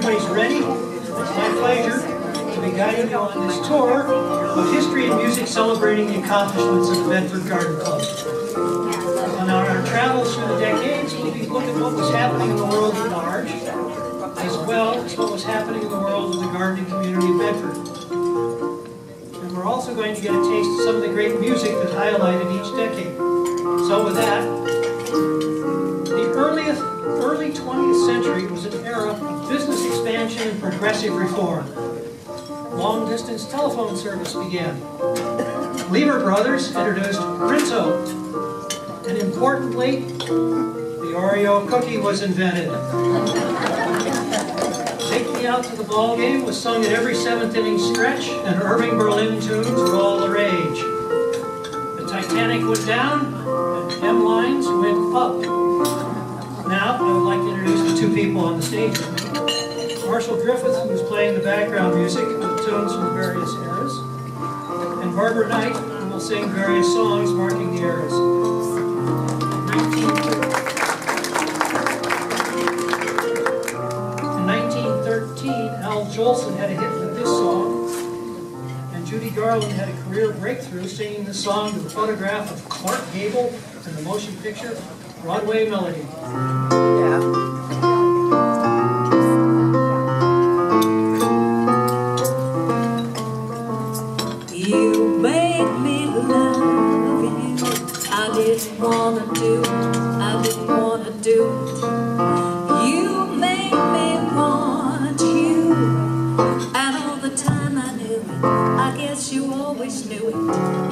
everybody's ready, it's my pleasure to be guiding you on this tour of history and music celebrating the accomplishments of the Bedford Garden Club. On our travels through the decades, we'll be looking at what was happening in the world at large, as well as what was happening in the world of the gardening community of Bedford. And we're also going to get a taste of some of the great music that highlighted each decade. So with that, the early 20th century was an era of business expansion and progressive reform. Long-distance telephone service began. Lever Brothers introduced Rinso. And importantly, the Oreo cookie was invented. Take Me Out to the Ball Game was sung at every seventh inning stretch, and Irving Berlin tunes were all the rage. The Titanic went down, and M-lines went up. Now, I would like to introduce the two people on the stage with me. Marshall Griffith, who was playing the background music with tunes from various eras, and Barbara Knight, who will sing various songs marking the eras. In 1913, Al Jolson had a hit with this song, and Judy Garland had a career breakthrough singing the song to the photograph of Clark Gable in the motion picture Broadway Melody. You made me love you. I didn't wanna do it. I didn't wanna do it. You made me want you. And all the time I knew it. I guess you always knew it.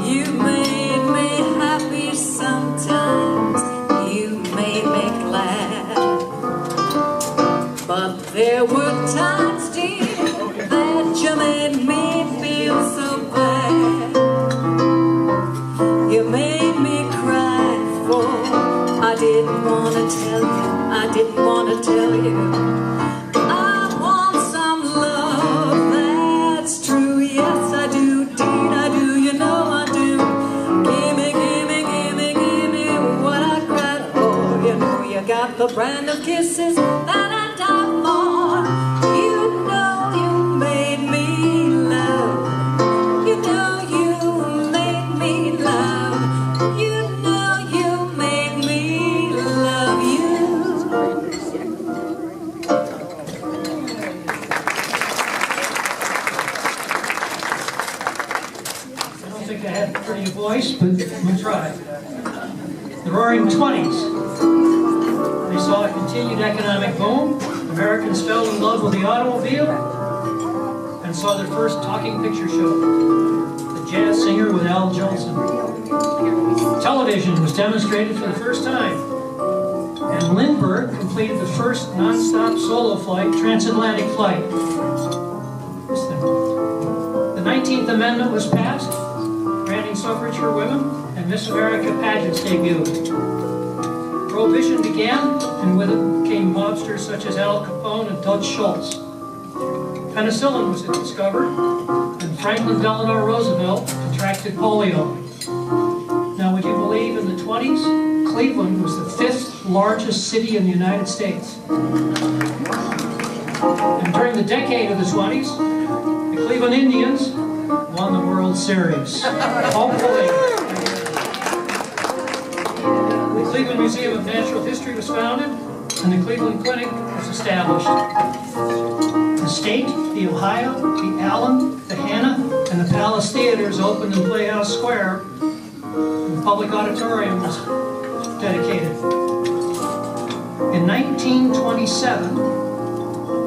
You made me happy sometimes. You made me glad. But there were times, dear, that you made me feel so bad. You made me cry for I didn't want to tell you, I didn't want to tell you. I want some love that's true. Yes, I do, deed, I do, you know I do. Give me, give me, give me, give me what I cried for. You know you got the brand of kisses that I died for. You know you made me love. You know you made me love. You know you made me love you. I don't think I had a pretty voice, but we'll try. The Roaring 20s. They saw a continued economic boom. Americans fell in love with the automobile and saw their first talking picture show, The Jazz Singer with Al Jolson. Television was demonstrated for the first time, and Lindbergh completed the first non-stop solo flight, transatlantic flight. The 19th Amendment was passed, granting suffrage for women, and Miss America pageants debuted. Prohibition began, and with it came mobsters such as Al Capone and Dutch Schultz. Penicillin was discovered, and Franklin Delano Roosevelt contracted polio. Now, would you believe in the 20s, Cleveland was the 5th largest city in the United States. And during the decade of the 20s, the Cleveland Indians won the World Series. Hopefully. The Cleveland Museum of Natural History was founded, and the Cleveland Clinic was established. The State, the Ohio, the Allen, the Hannah, and the Palace Theaters opened in Playhouse Square, and the public auditorium was dedicated. In 1927,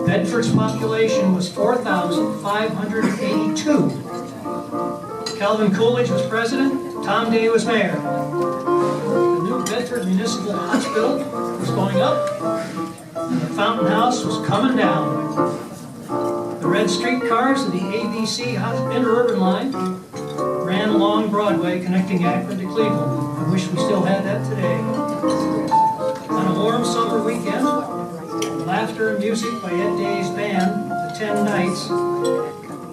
Bedford's population was 4,582. Calvin Coolidge was president, Tom Day was mayor. The new Bedford Municipal Hospital was going up, and the Fountain House was coming down. The red streetcars of the ABC interurban line ran along Broadway, connecting Akron to Cleveland. I wish we still had that today. On a warm summer weekend, laughter and music by Ed Day's band, The 10 Nights,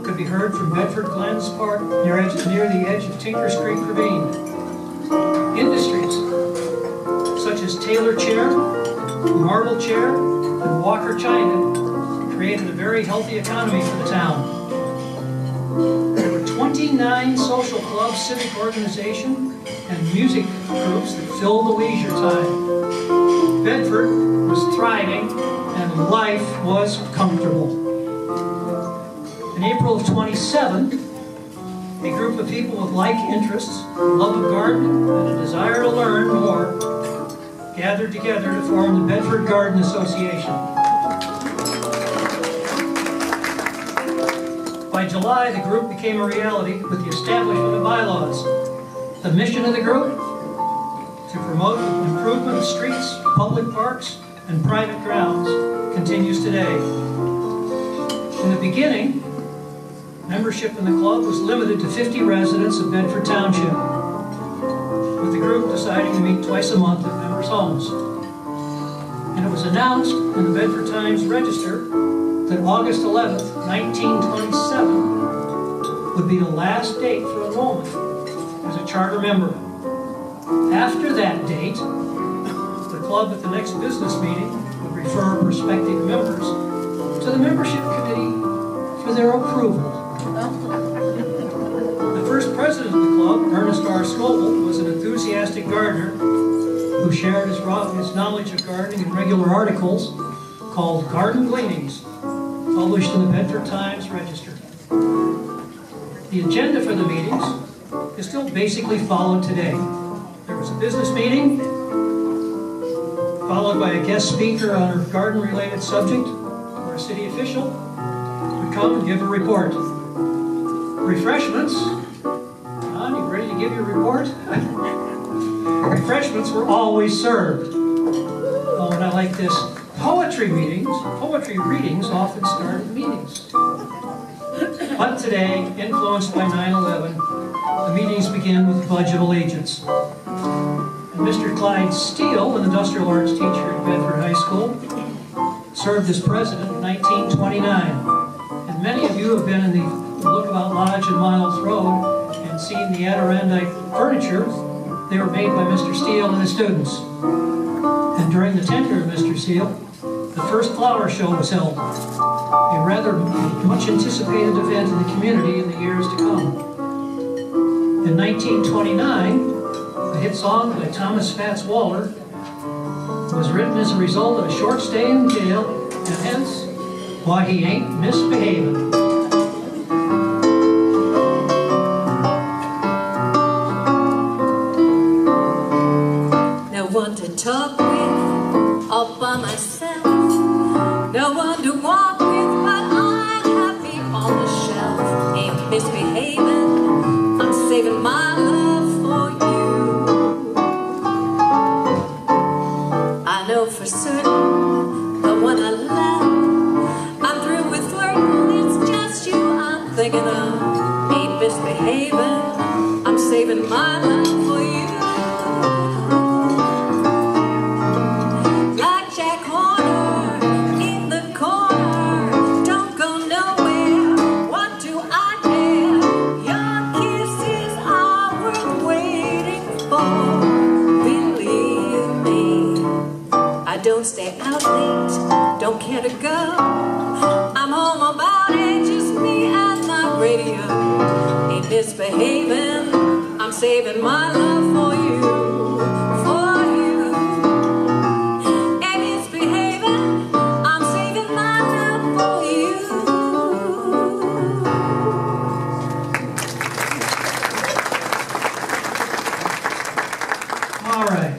could be heard from Bedford Glens Park near the edge of Tinker's Creek Ravine. Industries such as Taylor Chair, Marble Chair, and Walker China created a very healthy economy for the town. There were 29 social clubs, civic organizations, and music groups that filled the leisure time. Bedford was thriving and life was comfortable. In April of 27, a group of people with like interests, a love of gardening, and a desire to learn more gathered together to form the Bedford Garden Association. By July, the group became a reality with the establishment of bylaws. The mission of the group? To promote the improvement of streets, public parks, and private grounds continues today. In the beginning, membership in the club was limited to 50 residents of Bedford Township, with the group deciding to meet twice a month at members' homes. And it was announced in the Bedford Times Register that August 11th, 1927 would be the last date for enrollment as a charter member. After that date, the club at the next business meeting would refer prospective members to the membership committee for their approval. The first president of the club, Ernest R. Scoble, was an enthusiastic gardener who shared his knowledge of gardening in regular articles called Garden Gleanings, published in the Bedford Times Register. The agenda for the meetings is still basically followed today. There was a business meeting, followed by a guest speaker on a garden-related subject, or a city official would come and give a report. Refreshments. John, you ready to give your report? Refreshments were always served. Oh, and I like this. Poetry readings often started meetings. But today, influenced by 9/11, the meetings begin with the Pledge of Allegiance. And Mr. Clyde Steele, an industrial arts teacher at Bedford High School, served as president in 1929. And many of you have been in the Lookabout Lodge in Miles Road and seen the Adirondack furniture. They were made by Mr. Steele and his students. And during the tenure of Mr. Steele, the first flower show was held, a rather much anticipated event in the community in the years to come. In 1929, a hit song by Thomas Fats Waller was written as a result of a short stay in jail, and hence, why he ain't misbehaving. No one to talk with, all by myself. No one to walk with, but I'm happy on the shelf. Ain't misbehaving, I'm saving my love for you. I know for certain the one I love, I'm through with flirting, it's just you I'm thinking of. Ain't misbehaving, I'm saving my love for you. Don't stay out late, don't care to go. I'm home about it, just me and my radio. Ain't misbehaving, I'm saving my love for you, for you. Ain't misbehaving, I'm saving my love for you. All right.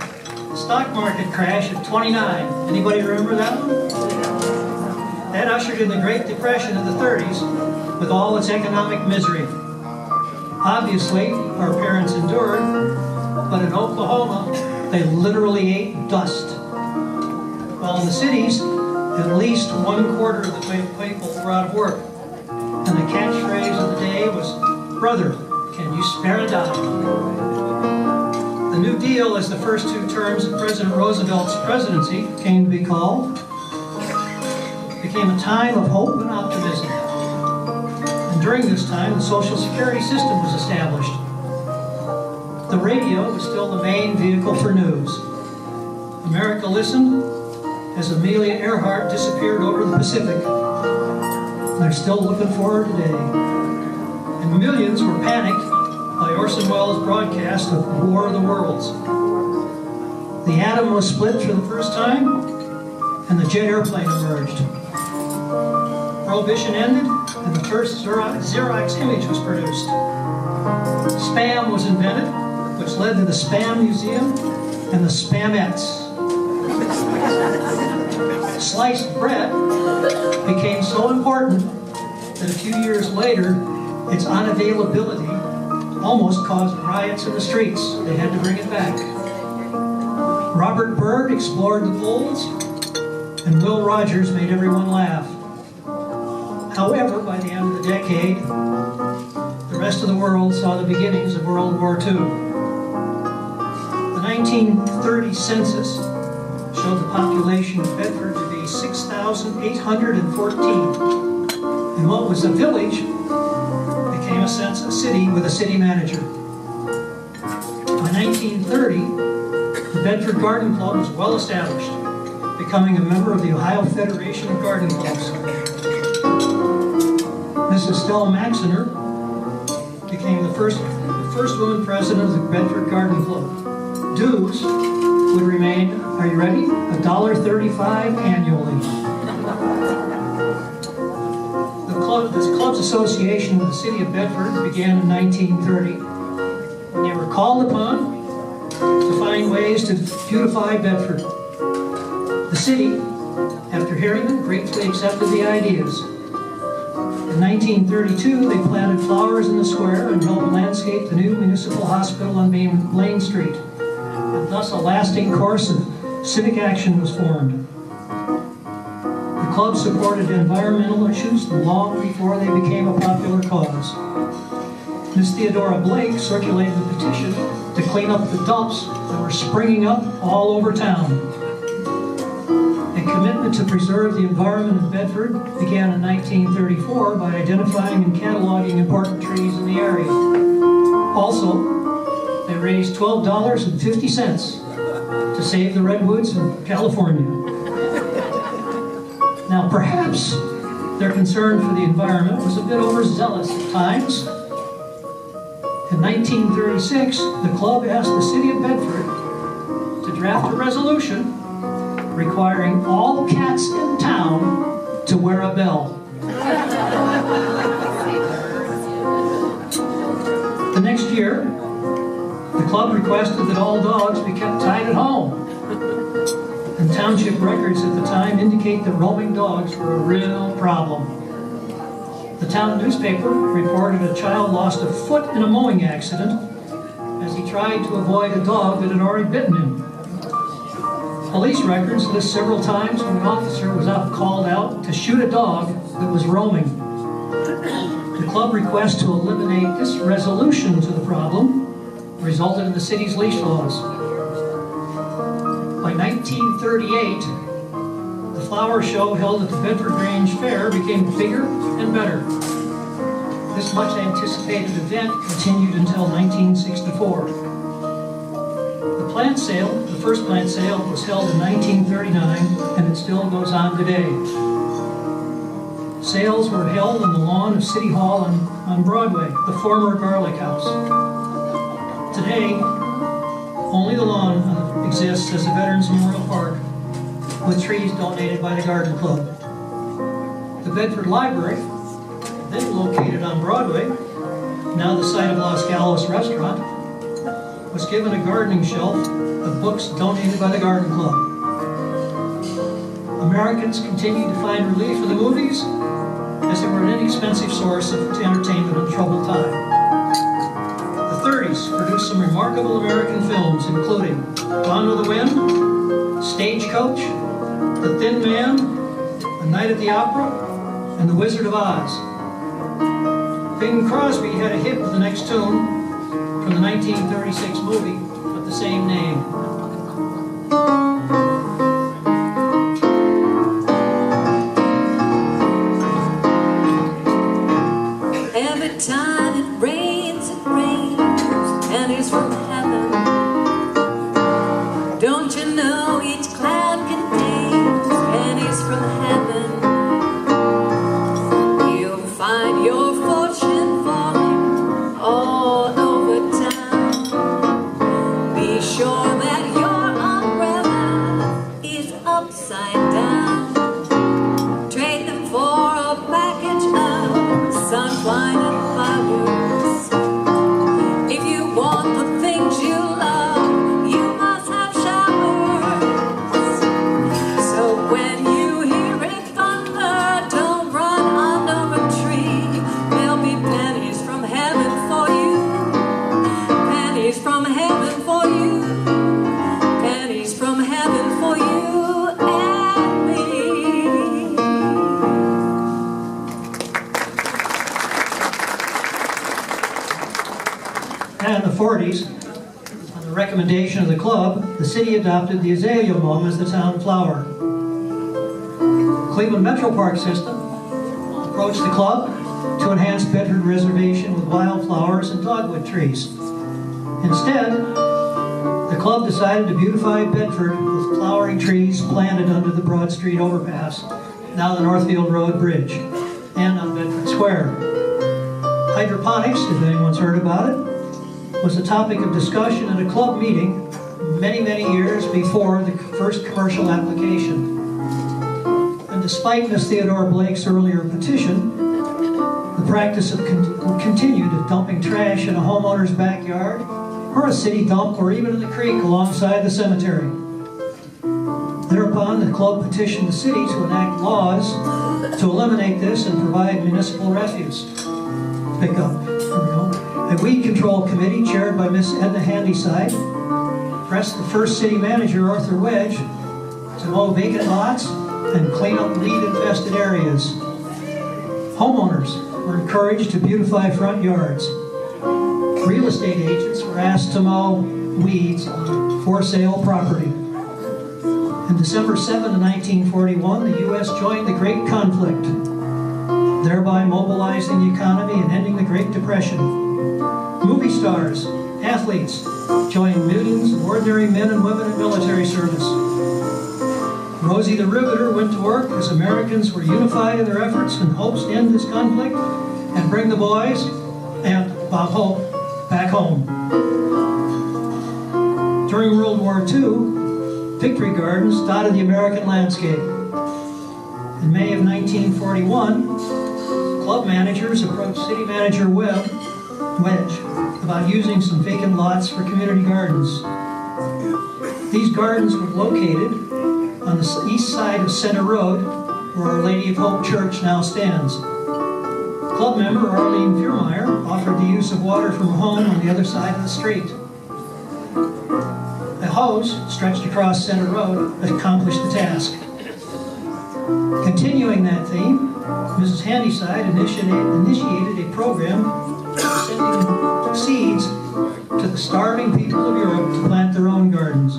Stock market crash of 29. Anybody remember that one? That ushered in the Great Depression of the 30s with all its economic misery. Obviously, our parents endured, but in Oklahoma, they literally ate dust. While in the cities, at least 1/4 of the people were out of work. And the catchphrase of the day was, "Brother, can you spare a dime?" The New Deal, as the first two terms of President Roosevelt's presidency came to be called, became a time of hope and optimism. And during this time, the Social Security system was established. The radio was still the main vehicle for news. America listened as Amelia Earhart disappeared over the Pacific. They're still looking for her today. And millions were panicked by Orson Welles' broadcast of War of the Worlds. The atom was split for the first time, and the jet airplane emerged. Prohibition ended, and the first Xerox image was produced. Spam was invented, which led to the Spam Museum and the Spamettes. Sliced bread became so important that a few years later, its unavailability almost caused riots in the streets. They had to bring it back. Robert Byrd explored the poles, and Will Rogers made everyone laugh. However, by the end of the decade, the rest of the world saw the beginnings of World War II. The 1930 census showed the population of Bedford to be 6,814, and what was a village became a city with a city manager. By 1930, the Bedford Garden Club was well established, becoming a member of the Ohio Federation of Garden Clubs. Mrs. Stella Maxiner became the first woman president of the Bedford Garden Club. Dues would remain, are you ready? $1.35 annually. This club's association with the city of Bedford began in 1930 when they were called upon to find ways to beautify Bedford. The city, after hearing them, gratefully accepted the ideas. In 1932, they planted flowers in the square and helped landscape the new municipal hospital on Main Street. And thus a lasting course of civic action was formed. The club supported environmental issues long before they became a popular cause. Miss Theodora Blake circulated a petition to clean up the dumps that were springing up all over town. A commitment to preserve the environment of Bedford began in 1934 by identifying and cataloging important trees in the area. Also, they raised $12.50 to save the redwoods in California. Now, perhaps their concern for the environment was a bit overzealous at times. In 1936, the club asked the city of Bedford to draft a resolution requiring all cats in town to wear a bell. The next year, the club requested that all dogs be kept tied at home. And township records at the time indicate that roaming dogs were a real problem. The town newspaper reported a child lost a foot in a mowing accident as he tried to avoid a dog that had already bitten him. Police records list several times when an officer was called out to shoot a dog that was roaming. The club request to eliminate this resolution to the problem resulted in the city's leash laws. By 1938, the flower show held at the Bedford Grange Fair became bigger and better. This much anticipated event continued until 1964. The first plant sale was held in 1939, and it still goes on today. Sales were held on the lawn of City Hall on Broadway, the former Garlic House. Today, only the lawn exists as a Veterans Memorial Park with trees donated by the Garden Club. The Bedford Library, then located on Broadway, now the site of Los Galos Restaurant, was given a gardening shelf of books donated by the Garden Club. Americans continued to find relief in the movies as they were an inexpensive source of entertainment in troubled time. The 30s produced some remarkable American films, including Gone with the Wind, Stagecoach, The Thin Man, A Night at the Opera, and The Wizard of Oz. Bing Crosby had a hit with the next tune from the 1936 movie of the same name. Every time it rains, and it's from heaven. Don't you know each cloud contains pennies from heaven? began the 40s, on the recommendation of the club, the city adopted the azalea mum as the town flower. Cleveland Metro Park System approached the club to enhance Bedford Reservation with wildflowers and dogwood trees. Instead, the club decided to beautify Bedford with flowering trees planted under the Broad Street overpass, now the Northfield Road Bridge, and on Bedford Square. Hydroponics, if anyone's heard about it, was a topic of discussion at a club meeting many, many years before the first commercial application. And despite Miss Theodore Blake's earlier petition, the practice continued of dumping trash in a homeowner's backyard, or a city dump, or even in the creek alongside the cemetery. Thereupon, the club petitioned the city to enact laws to eliminate this and provide municipal refuse pickup. A weed control committee chaired by Miss Edna Handyside pressed the first city manager, Arthur Wedge, to mow vacant lots and clean up weed-infested areas. Homeowners were encouraged to beautify front yards. Real estate agents were asked to mow weeds on for-sale property. On December 7, 1941, the U.S. joined the Great Conflict, thereby mobilizing the economy and ending the Great Depression. Movie stars, athletes, joined millions of ordinary men and women in military service. Rosie the Riveter went to work as Americans were unified in their efforts and hopes to end this conflict and bring the boys and Bob Hope back home. During World War II, Victory Gardens dotted the American landscape. In May of 1941, club managers approached city manager Wedge about using some vacant lots for community gardens. These gardens were located on the east side of Center Road, where Our Lady of Hope Church now stands. Club member Arlene Fiermeyer offered the use of water from a home on the other side of the street. A hose stretched across Center Road accomplished the task. Continuing that theme, Mrs. Handyside initiated a program sending seeds to the starving people of Europe to plant their own gardens.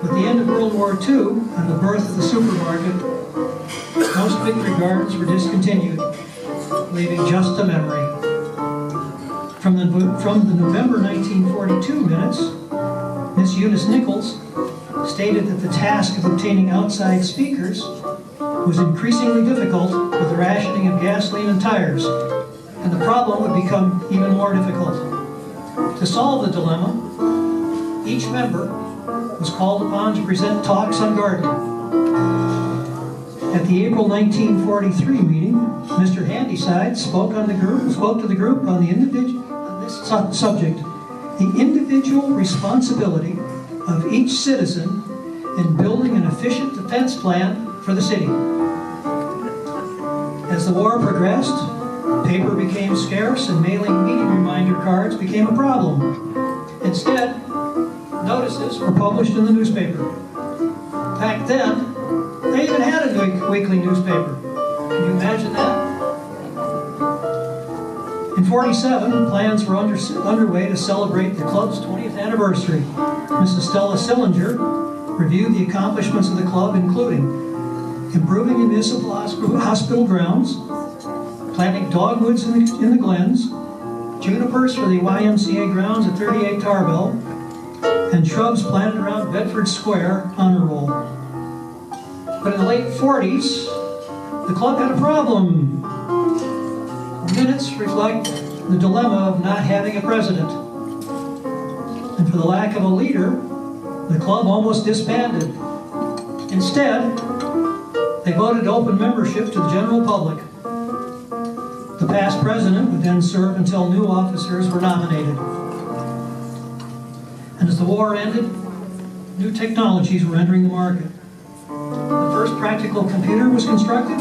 With the end of World War II and the birth of the supermarket, most Victory Gardens were discontinued, leaving just a memory. From the November 1942 minutes, Miss Eunice Nichols stated that the task of obtaining outside speakers was increasingly difficult with the rationing of gasoline and tires, and the problem would become even more difficult. To solve the dilemma, each member was called upon to present talks on gardening. At the April 1943 meeting, Mr. Handyside spoke to the group on this subject: the individual responsibility of each citizen in building an efficient defense plan for the city. As the war progressed, paper became scarce and mailing meeting reminder cards became a problem. Instead, notices were published in the newspaper. Back then, they even had a weekly newspaper. Can you imagine that? In 1947, plans were underway to celebrate the club's 20th anniversary. Mrs. Stella Sillinger reviewed the accomplishments of the club, including improving the municipal hospital grounds, planting dogwoods in the glens, junipers for the YMCA grounds at 38 Tarbell, and shrubs planted around Bedford Square Honor Roll. But in the late 40s, the club had a problem. Minutes reflect the dilemma of not having a president. And for the lack of a leader, the club almost disbanded. Instead, they voted to open membership to the general public. The past president would then serve until new officers were nominated. And as the war ended, new technologies were entering the market. The first practical computer was constructed,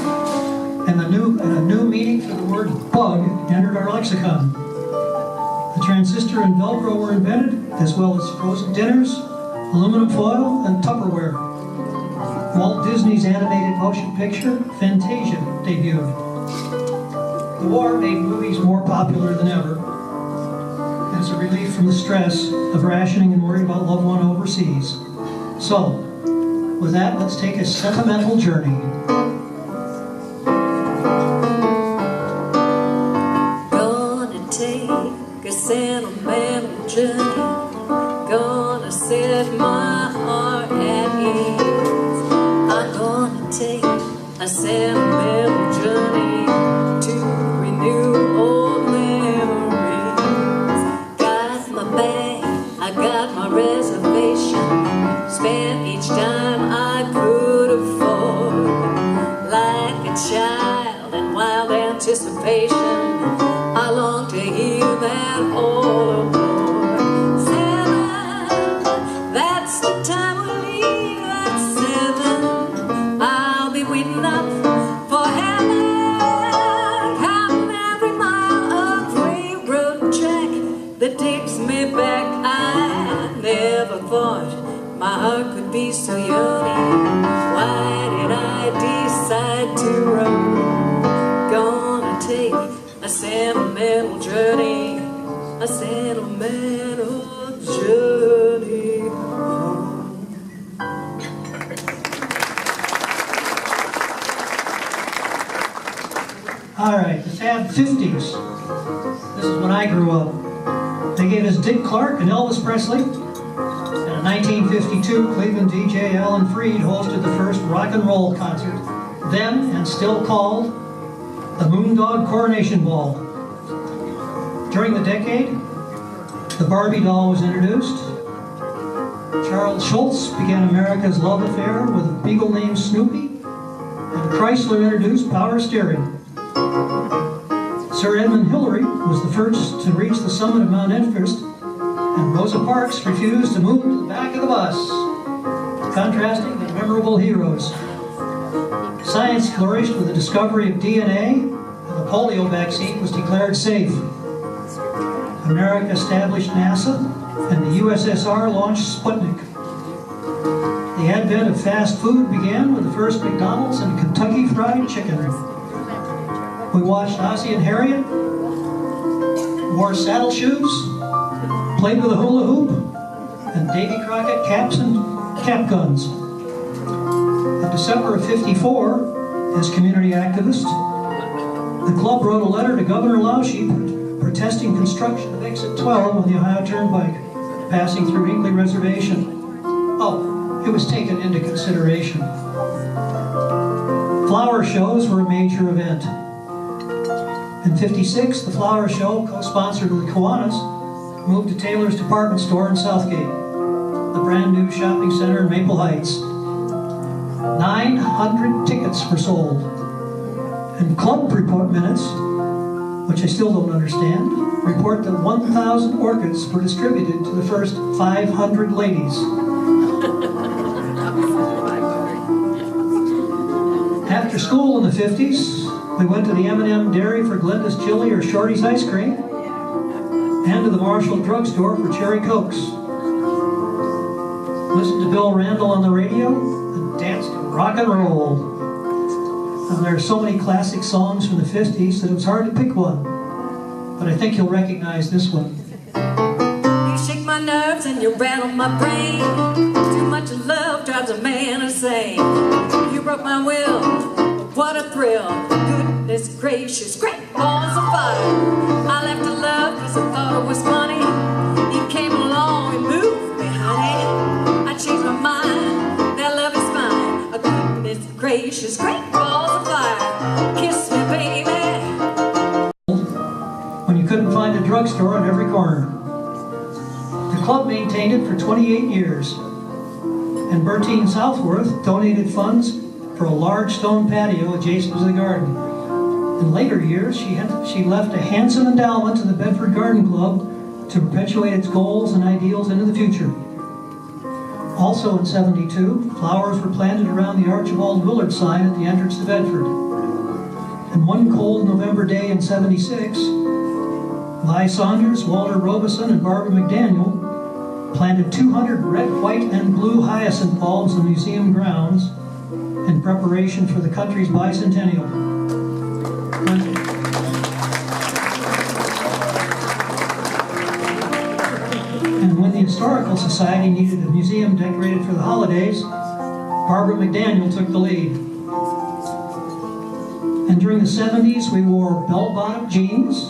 and a new meaning for the word bug entered our lexicon. The transistor and Velcro were invented, as well as frozen dinners, aluminum foil, and Tupperware. Walt Disney's animated motion picture, Fantasia, debuted. The war made movies more popular than ever. And as a relief from the stress of rationing and worry about loved one overseas. So, with that, let's take a sentimental journey. Gonna take a sentimental journey. Gonna set my heart at ease. I'm gonna take a sentimental journey to renew old memories. Got my bag, I got my reservation. Spent each time I could afford. Like a child in wild anticipation, I long to hear that all aboard. 7, that's the time we leave at 7. I'll be waiting up for heaven, counting every mile of railroad track that takes me back. I never thought my heart could be so yearning. Why did I decide to run? Gonna take a sentimental journey, a sentimental journey home. All right, the Fab 50s. This is when I grew up. They gave us Dick Clark and Elvis Presley. And in 1952, Cleveland DJ Alan Freed hosted the first rock and roll concert, then and still called the Moondog Coronation Ball. During the decade, the Barbie doll was introduced. Charles Schultz began America's love affair with a beagle named Snoopy, and Chrysler introduced power steering. Sir Edmund Hillary was the first to reach the summit of Mount Everest, and Rosa Parks refused to move to the back of the bus, contrasting the memorable heroes. Science flourished with the discovery of DNA, and the polio vaccine was declared safe. America established NASA, and the USSR launched Sputnik. The advent of fast food began with the first McDonald's and Kentucky Fried Chicken. We watched Ozzie and Harriet, wore saddle shoes, played with a hula hoop, and Davy Crockett caps and cap guns. In December of '54, as community activist, the club wrote a letter to Governor Lauschie protesting construction of Exit 12 on the Ohio Turnpike, passing through Hinkley Reservation. Oh, it was taken into consideration. Flower shows were a major event. In '56, the flower show, co-sponsored with the Kiwanis, moved to Taylor's department store in Southgate, the brand new shopping center in Maple Heights. 900 tickets were sold. And club report minutes, which I still don't understand, report that 1,000 orchids were distributed to the first 500 ladies. After school in the '50s, we went to the M&M Dairy for Glenda's Chili or Shorty's Ice Cream, and to the Marshall Drugstore for Cherry Cokes. Listened to Bill Randall on the radio and danced to rock and roll. And there are so many classic songs from the '50s that it was hard to pick one, but I think you'll recognize this one. You shake my nerves and you rattle my brain. Too much love drives a man insane. You broke my will, what a thrill. Goodness gracious, great balls of fire. I left the love because I thought it was funny. You came along and moved me, honey. I changed my mind, that love is fine. Goodness gracious, great balls of fire. Kiss me, baby. When you couldn't find a drugstore on every corner. The club maintained it for 28 years, and Bertine Southworth donated funds for a large stone patio adjacent to the garden. In later years, she left a handsome endowment to the Bedford Garden Club to perpetuate its goals and ideals into the future. Also in '72, flowers were planted around the Archibald Willard sign at the entrance to Bedford. And one cold November day in '76, Vi Saunders, Walter Robeson, and Barbara McDaniel planted 200 red, white, and blue hyacinth bulbs in the museum grounds in preparation for the country's bicentennial. society needed a museum decorated for the holidays, Barbara McDaniel took the lead. And during the 70s, we wore bell-bottom jeans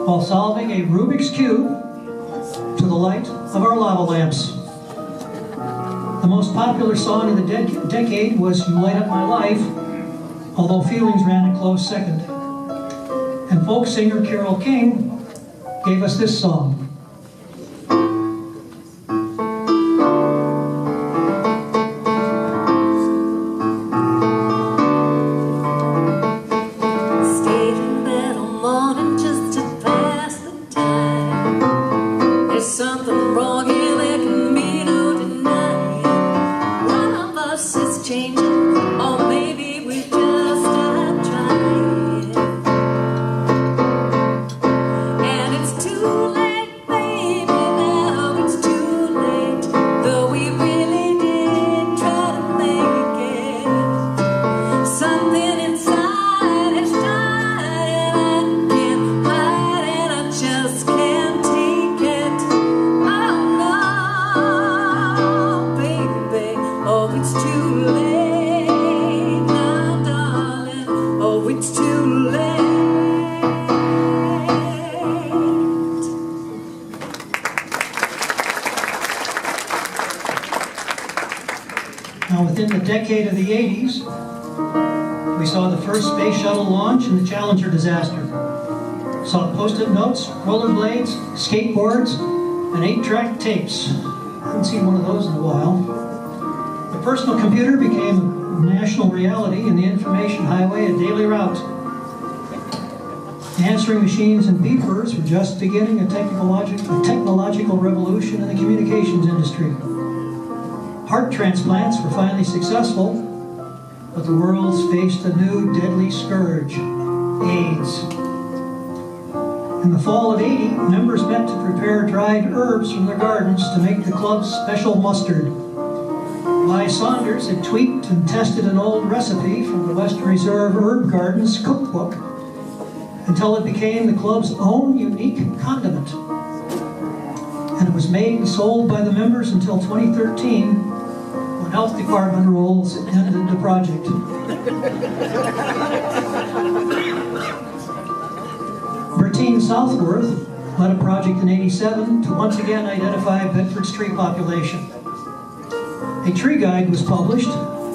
while solving a Rubik's Cube to the light of our lava lamps. The most popular song of the decade was You Light Up My Life, although Feelings ran a close second. And folk singer Carole King gave us this song. Now, within the decade of the 80s, we saw the first space shuttle launch and the Challenger disaster. Saw post-it notes, rollerblades, skateboards, and 8-track tapes. I haven't seen one of those in a while. The personal computer became a national reality and the information highway a daily route. Answering machines and beepers were just beginning a technological revolution in the communications industry. Heart transplants were finally successful, but the world's faced a new deadly scourge, AIDS. In the fall of '80, members met to prepare dried herbs from their gardens to make the club's special mustard. Vi Saunders had tweaked and tested an old recipe from the Western Reserve Herb Garden's cookbook until it became the club's own unique condiment. And it was made and sold by the members until 2013, when health department rules ended the project. Bertine Southworth led a project in '87 to once again identify Bedford's tree population. A tree guide was published,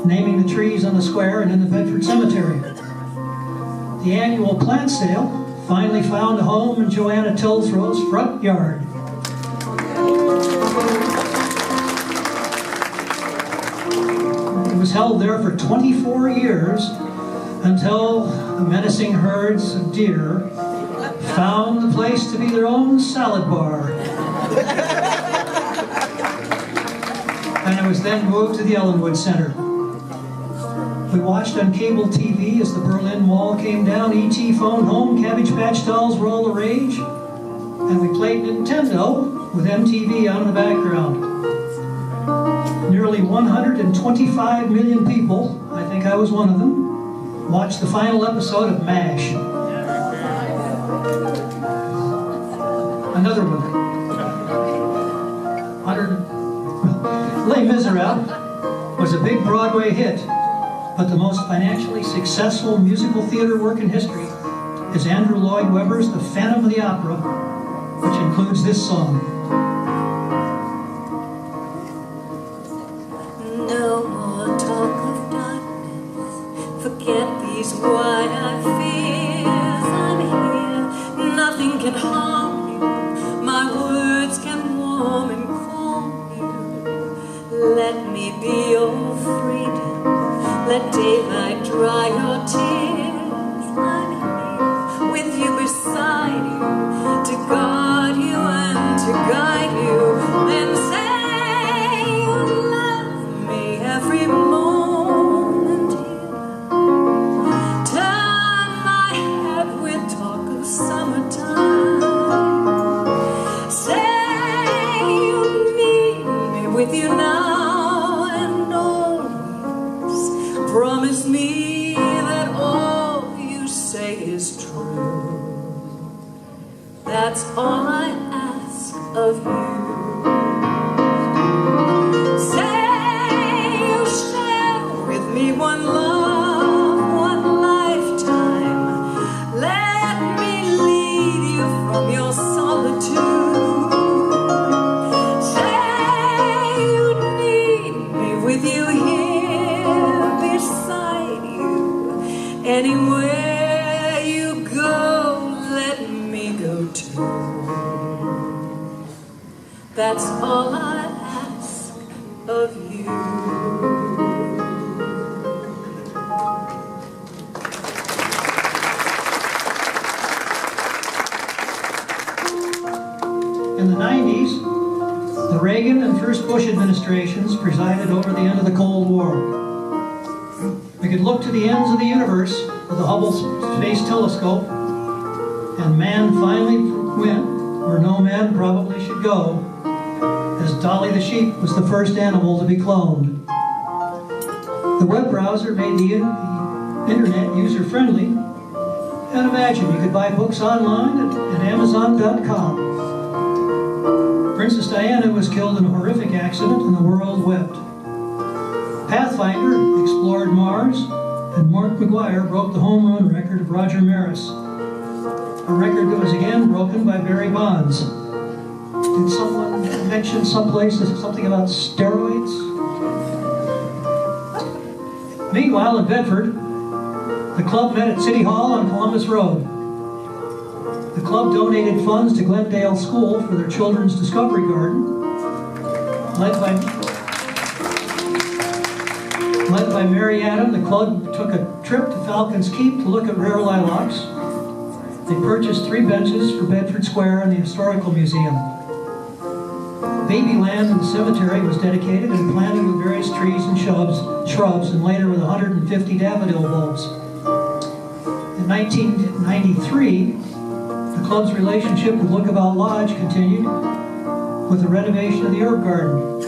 naming the trees on the square and in the Bedford Cemetery. The annual plant sale finally found a home in Joanna Tilsrow's front yard. It was held there for 24 years until the menacing herds of deer found the place to be their own salad bar. And it was then moved to the Ellenwood Center. We watched on cable TV as the Berlin Wall came down, E.T. phoned home, Cabbage Patch dolls were all the rage, and we played Nintendo with MTV on in the background. Nearly 125 million people, I think I was one of them, watched the final episode of MASH. Another one. Les Miserables was a big Broadway hit, but the most financially successful musical theater work in history is Andrew Lloyd Webber's The Phantom of the Opera, which includes this song. No more talk of darkness, forget these wide-eyed fears. I'm here, nothing can harm you, my words can warm and calm you. Let me be your freedom, let daylight dry your tears. I'm here with you, beside you, to guard you and to guide you. Then say you love me every moment here. Turn my head with talk of summertime. Say you need me with you now and always. Promise me that all you say is true. That's all I ask of you. That's all I ask of you. In the 90s, the Reagan and first Bush administrations presided over the end of the Cold War. We could look to the ends of the universe with the Hubble Space Telescope, and man finally went where no man probably should go, as Dolly the sheep was the first animal to be cloned. The web browser made the internet user-friendly, and imagine you could buy books online at Amazon.com. Princess Diana was killed in a horrific accident and the world wept. Pathfinder explored Mars, and Mark McGuire broke the home run record of Roger Maris, a record that was again broken by Barry Bonds. Did someone mention someplace something about steroids? Meanwhile, in Bedford, the club met at City Hall on Columbus Road. The club donated funds to Glendale School for their children's discovery garden, led by Mary Adam. The club took a trip to Falcons Keep to look at rare lilacs. They purchased 3 benches for Bedford Square and the Historical Museum. Baby land in the cemetery was dedicated and planted with various trees and shrubs, and later with 150 daffodil bulbs. In 1993, the club's relationship with Lookabout Lodge continued with the renovation of the herb garden.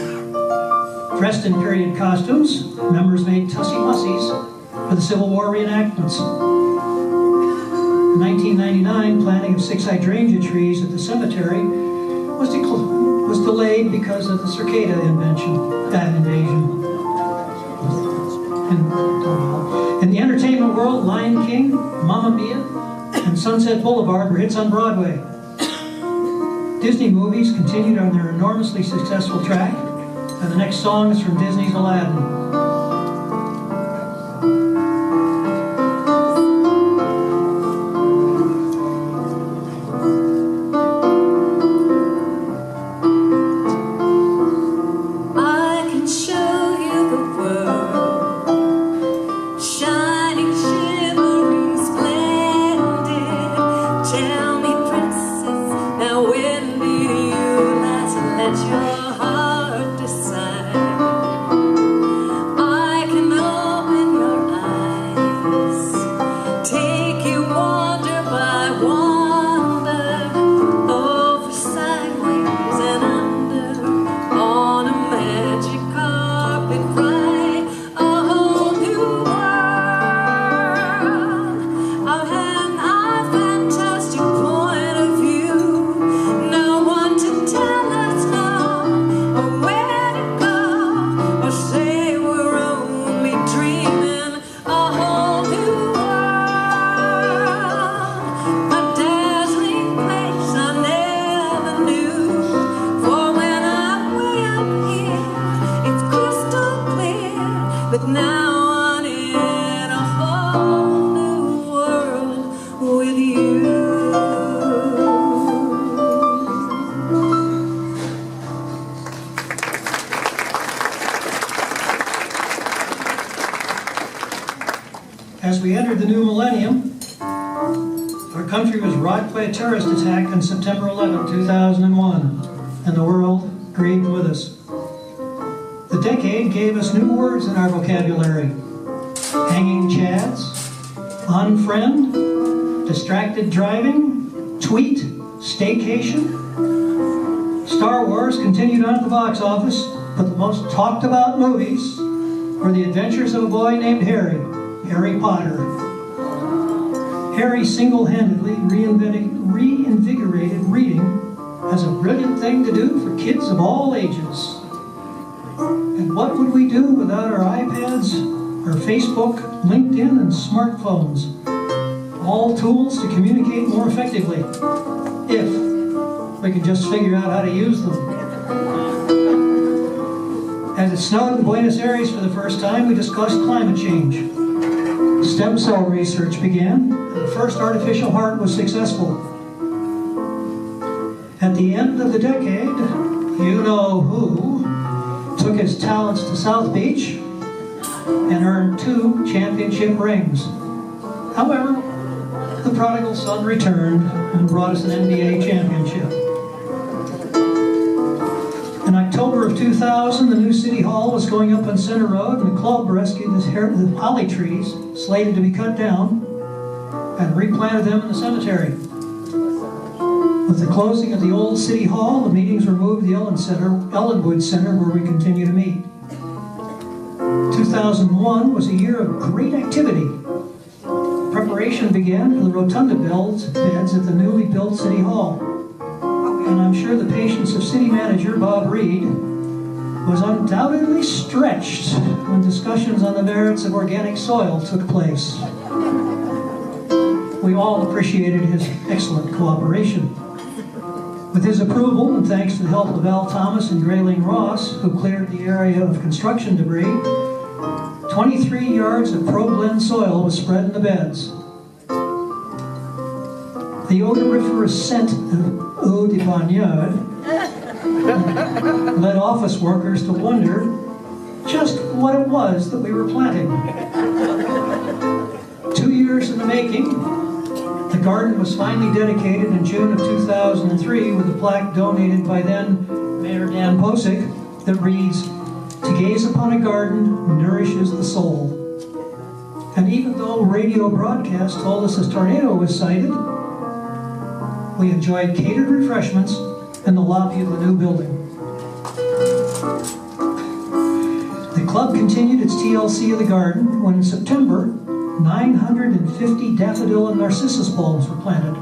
Dressed in period costumes, members made tussie-mussies for the Civil War reenactments. In 1999, planting of 6 hydrangea trees at the cemetery was delayed because of the cicada invasion. In the entertainment world, Lion King, Mamma Mia, and Sunset Boulevard were hits on Broadway. Disney movies continued on their enormously successful track, and the next song is from Disney's Aladdin. As we entered the new millennium, our country was rocked by a terrorist attack on September 11, 2001, and the world grieved with us. The decade gave us new words in our vocabulary: hanging chads, unfriend, distracted driving, tweet, staycation. Star Wars continued on at the box office, but the most talked about movies were The Adventures of a Boy Named Harry Potter. Harry single-handedly reinvigorated reading as a brilliant thing to do for kids of all ages. And what would we do without our iPads, our Facebook, LinkedIn, and smartphones? All tools to communicate more effectively, if we could just figure out how to use them. As it snowed in Buenos Aires for the first time, we discussed climate change. Stem cell research began, and the first artificial heart was successful. At the end of the decade, you-know-who took his talents to South Beach and earned 2 championship rings. However, the prodigal son returned and brought us an NBA championship. In October of 2000, the new City Hall was going up on Center Road, and the club rescued the holly trees slated to be cut down and replanted them in the cemetery. With the closing of the old City Hall, the meetings were moved to the Ellenwood Center, where we continue to meet. 2001 was a year of great activity. Preparation began for the rotunda beds at the newly built City Hall. And I'm sure the patience of City Manager Bob Reed was undoubtedly stretched when discussions on the merits of organic soil took place. We all appreciated his excellent cooperation. With his approval, and thanks to the help of Al Thomas and Grayling Ross, who cleared the area of construction debris, 23 yards of ProBlend soil was spread in the beds. The odoriferous scent of eau de bagnard led office workers to wonder just what it was that we were planting. 2 years in the making, the garden was finally dedicated in June of 2003 with a plaque donated by then Mayor Dan Posick that reads, "To gaze upon a garden nourishes the soul." And even though radio broadcast told us a tornado was sighted, we enjoyed catered refreshments in the lobby of the new building. The club continued its TLC of the garden when in September, 950 daffodil and narcissus bulbs were planted.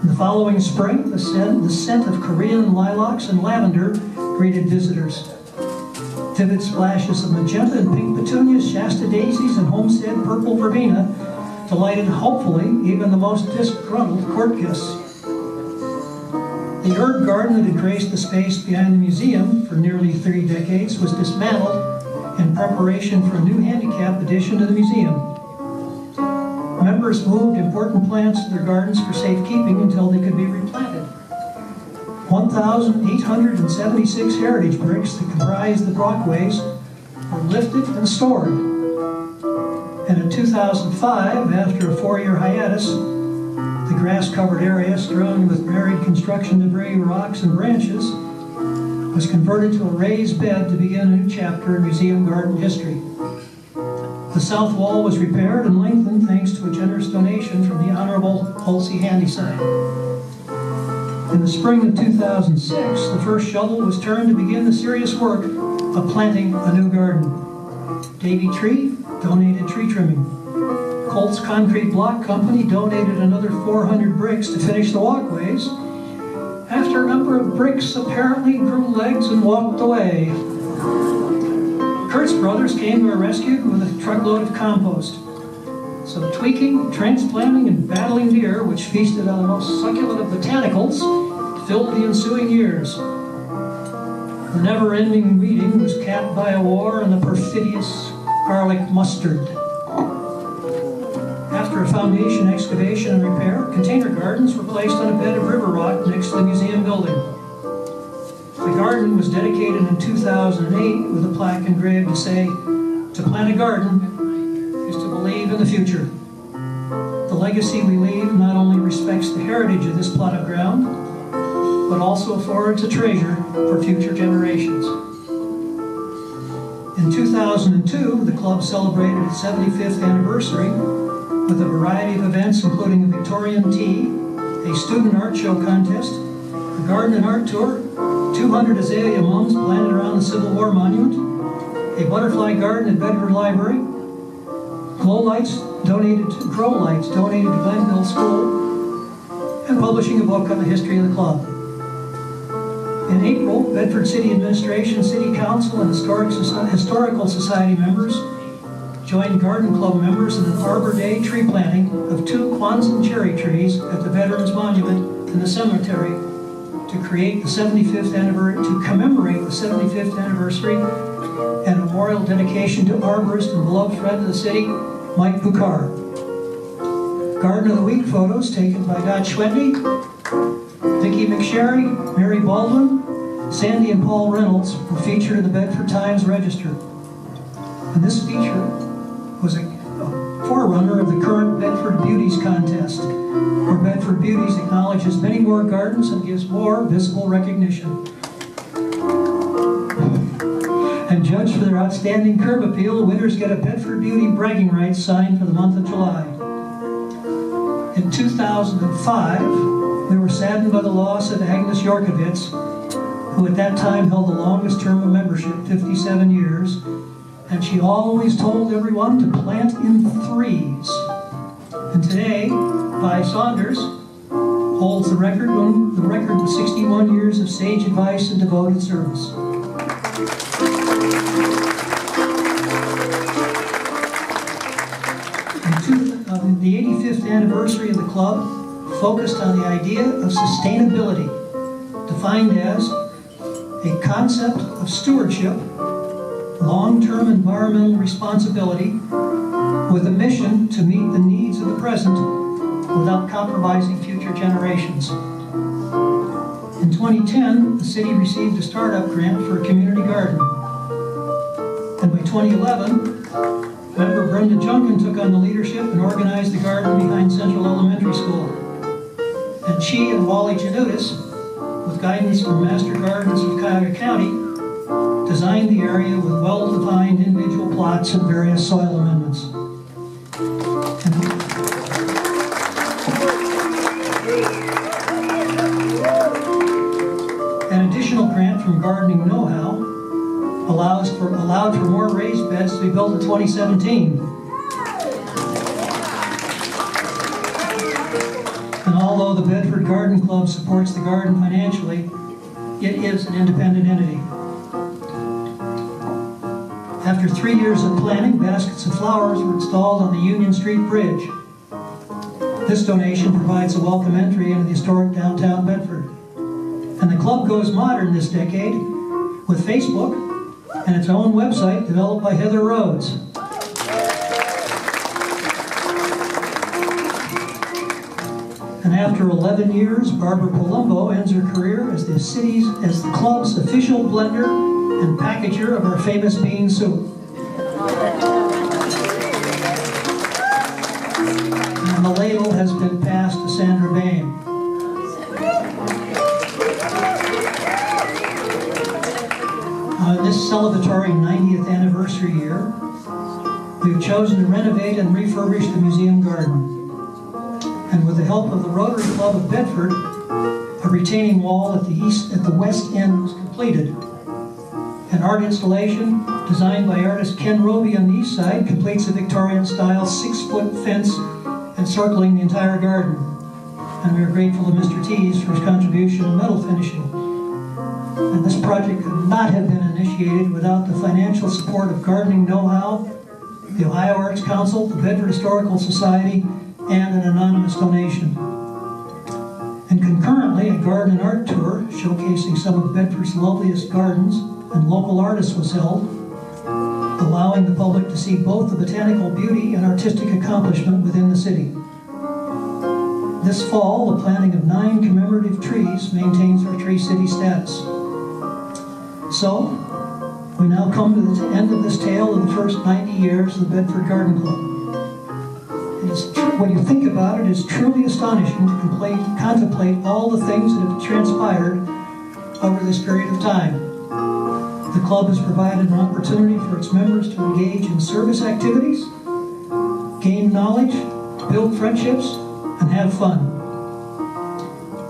In the following spring, the scent of Korean lilacs and lavender greeted visitors. Vivid splashes of magenta and pink petunias, Shasta daisies, and homestead purple verbena delighted, hopefully, even the most disgruntled court guests. The herb garden that had graced the space behind the museum for nearly 3 decades was dismantled in preparation for a new handicap addition to the museum. Members moved important plants to their gardens for safekeeping until they could be replanted. 1,876 heritage bricks that comprised the walkways were lifted and stored. And in 2005, after a 4-year hiatus, the grass-covered area strewn with buried construction debris, rocks, and branches was converted to a raised bed to begin a new chapter in museum garden history. The south wall was repaired and lengthened thanks to a generous donation from the Honorable Halsey Handyside. In the spring of 2006, the first shovel was turned to begin the serious work of planting a new garden. Davy Tree donated tree trimming. Colts Concrete Block Company donated another 400 bricks to finish the walkways, after a number of bricks apparently grew legs and walked away. Kurtz Brothers came to our rescue with a truckload of compost. Some tweaking, transplanting, and battling deer, which feasted on the most succulent of botanicals, filled the ensuing years. The never-ending weeding was capped by a war and the perfidious garlic mustard. After a foundation excavation and repair, container gardens were placed on a bed of river rock next to the museum building. The garden was dedicated in 2008 with a plaque engraved to say, "To plant a garden is to believe in the future." The legacy we leave not only respects the heritage of this plot of ground, but also affords a treasure for future generations. In 2002, the club celebrated its 75th anniversary with a variety of events including a Victorian tea, a student art show contest, a garden and art tour, 200 azalea mums planted around the Civil War monument, a butterfly garden at Bedford Library, grow lights donated to Glenville School, and publishing a book on the history of the club. In April, Bedford City Administration, City Council, and Historical Society members joined Garden Club members in an Arbor Day tree planting of 2 Kwanzaa cherry trees at the Veterans Monument in the cemetery to commemorate the 75th anniversary and a memorial dedication to arborist and beloved friend of the city, Mike Bucar. Garden of the Week photos taken by Dot Schwendy, Vicki McSherry, Mary Baldwin, Sandy and Paul Reynolds were featured in the Bedford Times Register. And this feature was a forerunner of the current Bedford Beauties contest, where Bedford Beauties acknowledges many more gardens and gives more visible recognition. And judged for their outstanding curb appeal, winners get a Bedford Beauty bragging rights signed for the month of July. In 2005, we were saddened by the loss of Agnes Yorkovitz, who at that time held the longest term of membership, 57 years, and she always told everyone to plant in threes. And today, Vi Saunders holds the record with 61 years of sage advice and devoted service. The 85th anniversary of the club focused on the idea of sustainability, defined as a concept of stewardship, long-term environmental responsibility, with a mission to meet the needs of the present without compromising future generations. In 2010, the city received a startup grant for a community garden. And by 2011, member Brenda Junkin took on the leadership and organized the garden behind Central Elementary School. And she and Wally Janutis, with guidance from Master Gardeners of Cuyahoga County, designed the area with well-defined individual plots and various soil amendments. An additional grant from Gardening Know-How allowed for more raised beds to be built in 2017. And although the Bedford Garden Club supports the garden financially, it is an independent entity. After 3 years of planning, baskets of flowers were installed on the Union Street Bridge. This donation provides a welcome entry into the historic downtown Bedford. And the club goes modern this decade with Facebook and its own website developed by Heather Rhodes. And after 11 years, Barbara Palumbo ends her career as the club's official blender and packager of our famous bean soup. And the label has been passed to Sandra Bain. This celebratory 90th anniversary year, we've chosen to renovate and refurbish the museum garden. And with the help of the Rotary Club of Bedford, a retaining wall at the west end was completed. An art installation designed by artist Ken Roby on the east side completes a Victorian-style 6-foot fence encircling the entire garden. And we are grateful to Mr. Tees for his contribution to metal finishing. And this project could not have been initiated without the financial support of Gardening Know-How, the Ohio Arts Council, the Bedford Historical Society, and an anonymous donation. And concurrently, a garden and art tour showcasing some of Bedford's loveliest gardens and local artists was held, allowing the public to see both the botanical beauty and artistic accomplishment within the city. This fall, the planting of 9 commemorative trees maintains our Tree City status. So, we now come to the end of this tale of the first 90 years of the Bedford Garden Club. When you think about it, it's truly astonishing to contemplate all the things that have transpired over this period of time. The club has provided an opportunity for its members to engage in service activities, gain knowledge, build friendships, and have fun.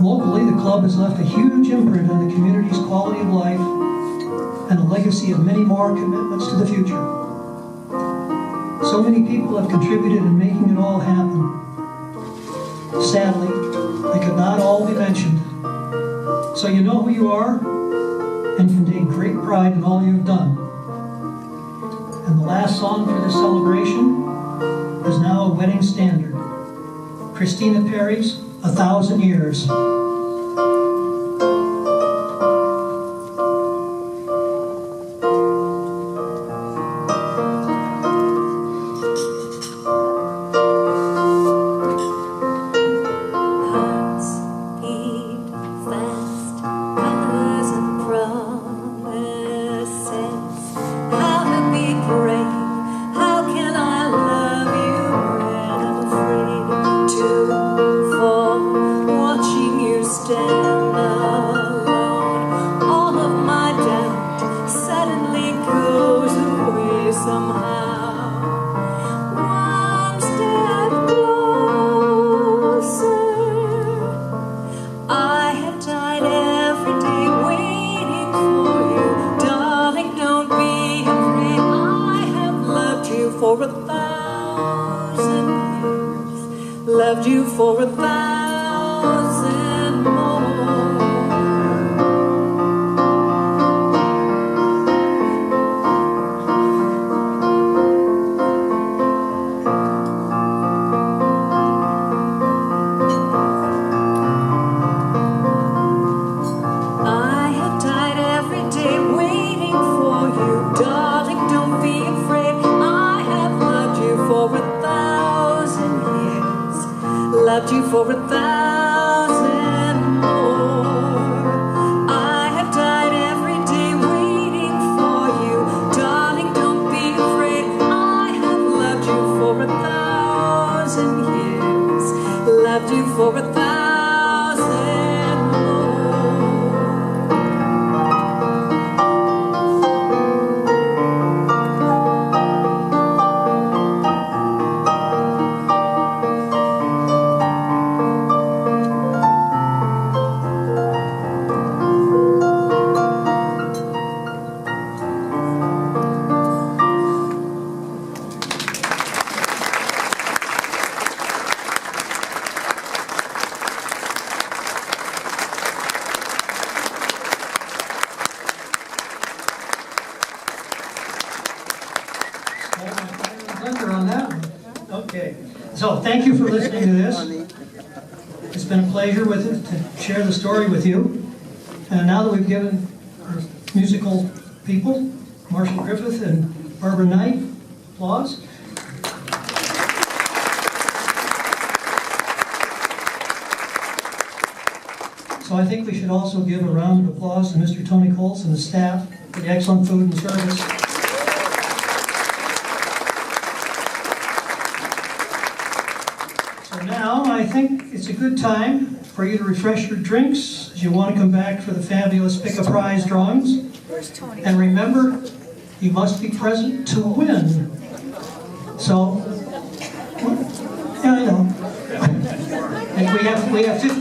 Locally, the club has left a huge imprint on the community's quality of life and a legacy of many more commitments to the future. So many people have contributed in making it all happen. Sadly, they could not all be mentioned. So you know who you are and can take great pride in all you've done. And the last song for this celebration is now a wedding standard. Christina Perry's 1,000 Years. Hearts beat fast, colors and pride. you for 1,000 more. I have died every day waiting for you, darling, don't be afraid. I have loved you for 1,000 years, loved you for 1,000 more. I have died every day waiting for you, darling, don't be afraid. I have loved you for 1,000 years, loved you for 1,000 more. On that one. Okay, so thank you for listening to this. It's been a pleasure with it to share the story with you. And now that we've given our musical people, Marshall Griffith and Barbara Knight, applause. So I think we should also give a round of applause to Mr. Tony Colts and the staff for the excellent food and service. Now, I think it's a good time for you to refresh your drinks as you want to come back for the fabulous Pick a Prize drawings. And remember, you must be present to win. So, yeah, I know. And we have 15